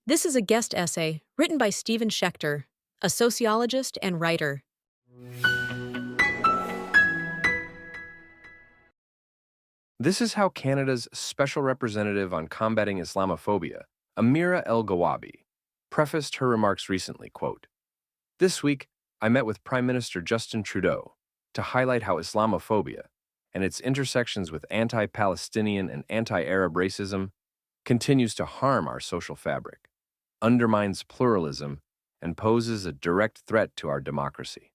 This is a guest essay written by Stephen Schechter, a sociologist and writer. This is how Canada's Special Representative on Combating Islamophobia, Amira El-Gawabi, prefaced her remarks recently, quote, "This week, I met with Prime Minister Justin Trudeau to highlight how Islamophobia and its intersections with anti-Palestinian and anti-Arab racism continues to harm our social fabric, undermines pluralism, and poses a direct threat to our democracy."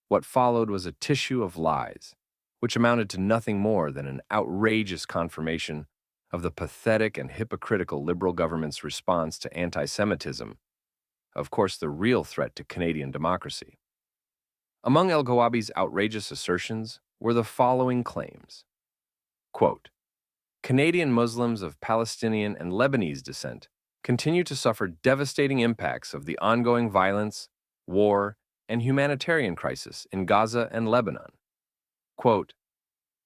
What followed was a tissue of lies, which amounted to nothing more than an outrageous confirmation of the pathetic and hypocritical Liberal government's response to anti-Semitism, of course the real threat to Canadian democracy. Among El-Gawabi's outrageous assertions were the following claims. Quote, "Canadian Muslims of Palestinian and Lebanese descent continue to suffer devastating impacts of the ongoing violence, war, and humanitarian crisis in Gaza and Lebanon." Quote,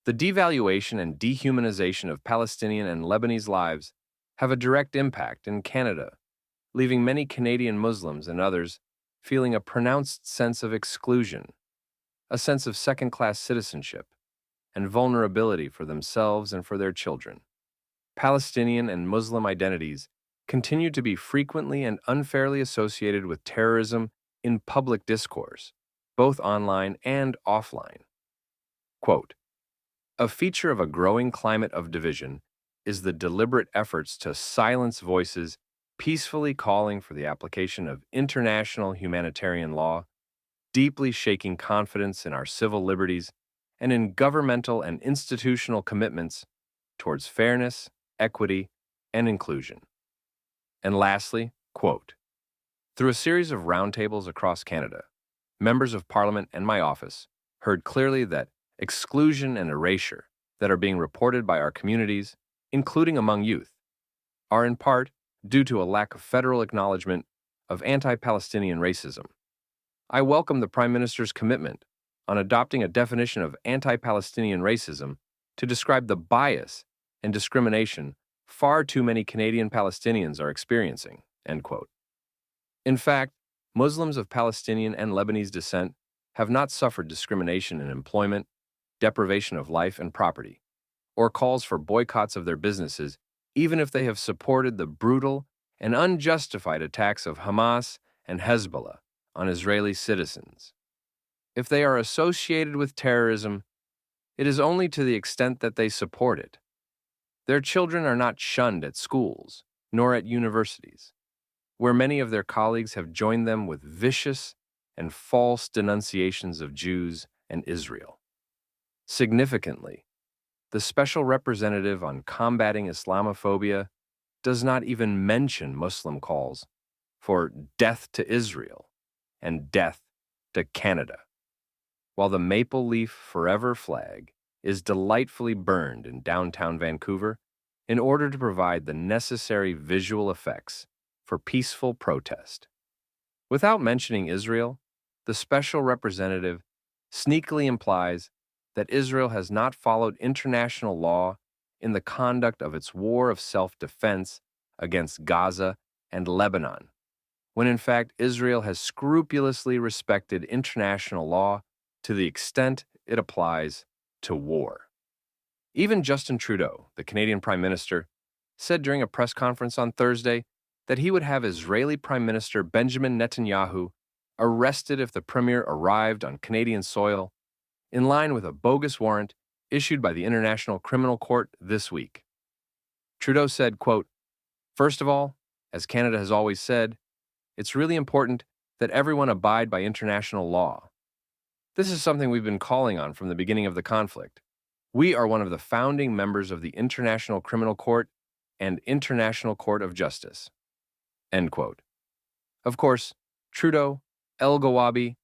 "The devaluation and dehumanization of Palestinian and Lebanese lives have a direct impact in Canada, leaving many Canadian Muslims and others feeling a pronounced sense of exclusion, a sense of second-class citizenship, and vulnerability for themselves and for their children. Palestinian and Muslim identities continue to be frequently and unfairly associated with terrorism in public discourse, both online and offline." Quote, "A feature of a growing climate of division is the deliberate efforts to silence voices peacefully calling for the application of international humanitarian law, deeply shaking confidence in our civil liberties and in governmental and institutional commitments towards fairness, equity, and inclusion." And lastly, quote, "Through a series of roundtables across Canada, members of Parliament and my office heard clearly that exclusion and erasure that are being reported by our communities, including among youth, are in part due to a lack of federal acknowledgement of anti-Palestinian racism. I welcome the Prime Minister's commitment on adopting a definition of anti-Palestinian racism to describe the bias and discrimination far too many Canadian Palestinians are experiencing." End quote. In fact, Muslims of Palestinian and Lebanese descent have not suffered discrimination in employment, deprivation of life and property, or calls for boycotts of their businesses, even if they have supported the brutal and unjustified attacks of Hamas and Hezbollah on Israeli citizens. If they are associated with terrorism, it is only to the extent that they support it. Their children are not shunned at schools, nor at universities, where many of their colleagues have joined them with vicious and false denunciations of Jews and Israel. Significantly, the Special Representative on Combating Islamophobia does not even mention Muslim calls for death to Israel and death to Canada, while the Maple Leaf Forever flag is delightfully burned in downtown Vancouver in order to provide the necessary visual effects for peaceful protest. Without mentioning Israel, the Special Representative sneakily implies that Israel has not followed international law in the conduct of its war of self-defense against Gaza and Lebanon, when in fact Israel has scrupulously respected international law to the extent it applies to war. Even Justin Trudeau, the Canadian Prime Minister, said during a press conference on Thursday that he would have Israeli Prime Minister Benjamin Netanyahu arrested if the Premier arrived on Canadian soil, in line with a bogus warrant issued by the International Criminal Court this week. Trudeau said, quote, "First of all, as Canada has always said, it's really important that everyone abide by international law. This is something we've been calling on from the beginning of the conflict. We are one of the founding members of the International Criminal Court and International Court of Justice." End quote. Of course, Trudeau, El-Gawabi,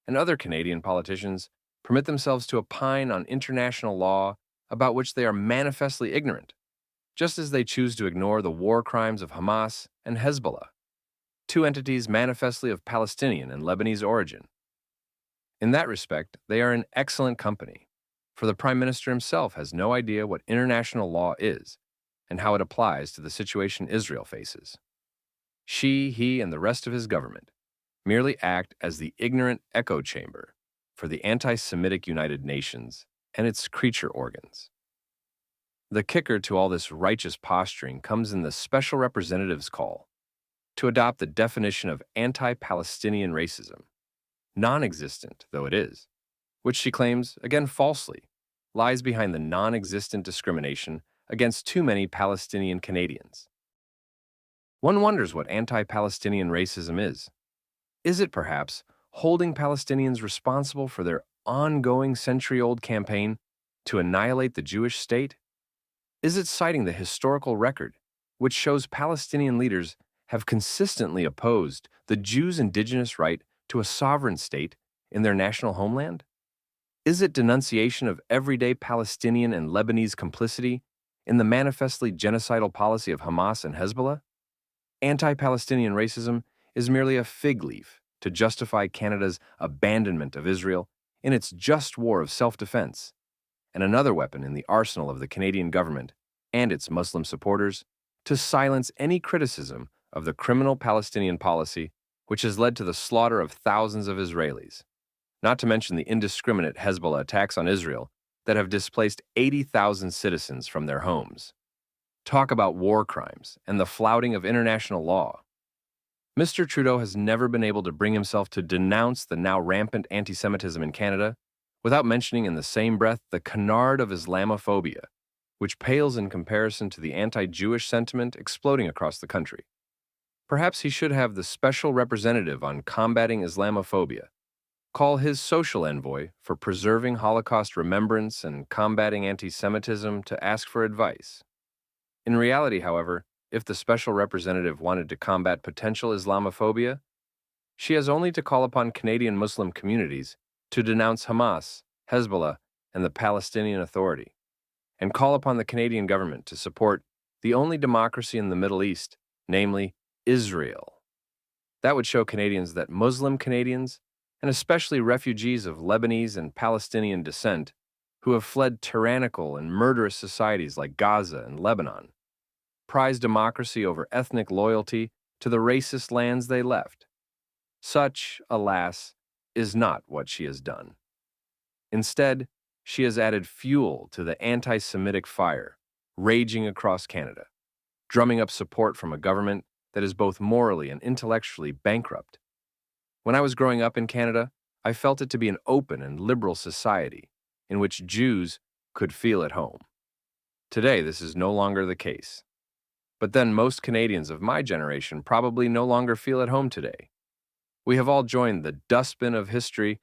and other Canadian politicians permit themselves to opine on international law about which they are manifestly ignorant, just as they choose to ignore the war crimes of Hamas and Hezbollah, two entities manifestly of Palestinian and Lebanese origin. In that respect, they are in excellent company, for the Prime Minister himself has no idea what international law is and how it applies to the situation Israel faces. he, and the rest of his government merely act as the ignorant echo chamber for the anti-Semitic United Nations and its creature organs. The kicker to all this righteous posturing comes in the special representative's call to adopt the definition of anti-Palestinian racism, non-existent though it is, which she claims, again falsely, lies behind the non-existent discrimination against too many Palestinian Canadians. One wonders what anti-Palestinian racism is. Is it perhaps holding Palestinians responsible for their ongoing century-old campaign to annihilate the Jewish state? Is it citing the historical record, which shows Palestinian leaders have consistently opposed the Jews' indigenous right to a sovereign state in their national homeland? Is it denunciation of everyday Palestinian and Lebanese complicity in the manifestly genocidal policy of Hamas and Hezbollah? Anti-Palestinian racism is merely a fig leaf to justify Canada's abandonment of Israel in its just war of self-defense, and another weapon in the arsenal of the Canadian government and its Muslim supporters to silence any criticism of the criminal Palestinian policy which has led to the slaughter of thousands of Israelis, not to mention the indiscriminate Hezbollah attacks on Israel that have displaced 80,000 citizens from their homes. Talk about war crimes and the flouting of international law. Mr. Trudeau has never been able to bring himself to denounce the now rampant anti-Semitism in Canada without mentioning in the same breath the canard of Islamophobia, which pales in comparison to the anti-Jewish sentiment exploding across the country. Perhaps he should have the special representative on combating Islamophobia call his social envoy for preserving Holocaust remembrance and combating anti-Semitism to ask for advice. In reality, however, if the special representative wanted to combat potential Islamophobia, she has only to call upon Canadian Muslim communities to denounce Hamas, Hezbollah, and the Palestinian Authority, and call upon the Canadian government to support the only democracy in the Middle East, namely Israel. That would show Canadians that Muslim Canadians, and especially refugees of Lebanese and Palestinian descent, who have fled tyrannical and murderous societies like Gaza and Lebanon, prize democracy over ethnic loyalty to the racist lands they left. Such, alas, is not what she has done. Instead, she has added fuel to the anti-Semitic fire raging across Canada, drumming up support from a government that is both morally and intellectually bankrupt. When I was growing up in Canada, I felt it to be an open and liberal society in which Jews could feel at home. Today, this is no longer the case. But then most Canadians of my generation probably no longer feel at home today. We have all joined the dustbin of history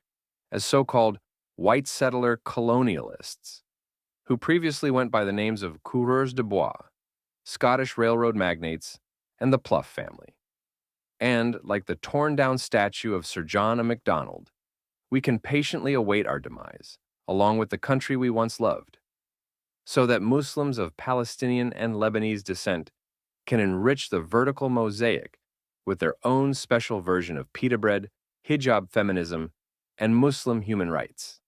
as so-called white settler colonialists, who previously went by the names of coureurs de bois, Scottish railroad magnates, and the Pluff family. And, like the torn-down statue of Sir John A. Macdonald, we can patiently await our demise, along with the country we once loved, so that Muslims of Palestinian and Lebanese descent can enrich the vertical mosaic with their own special version of pita bread, hijab feminism, and Muslim human rights.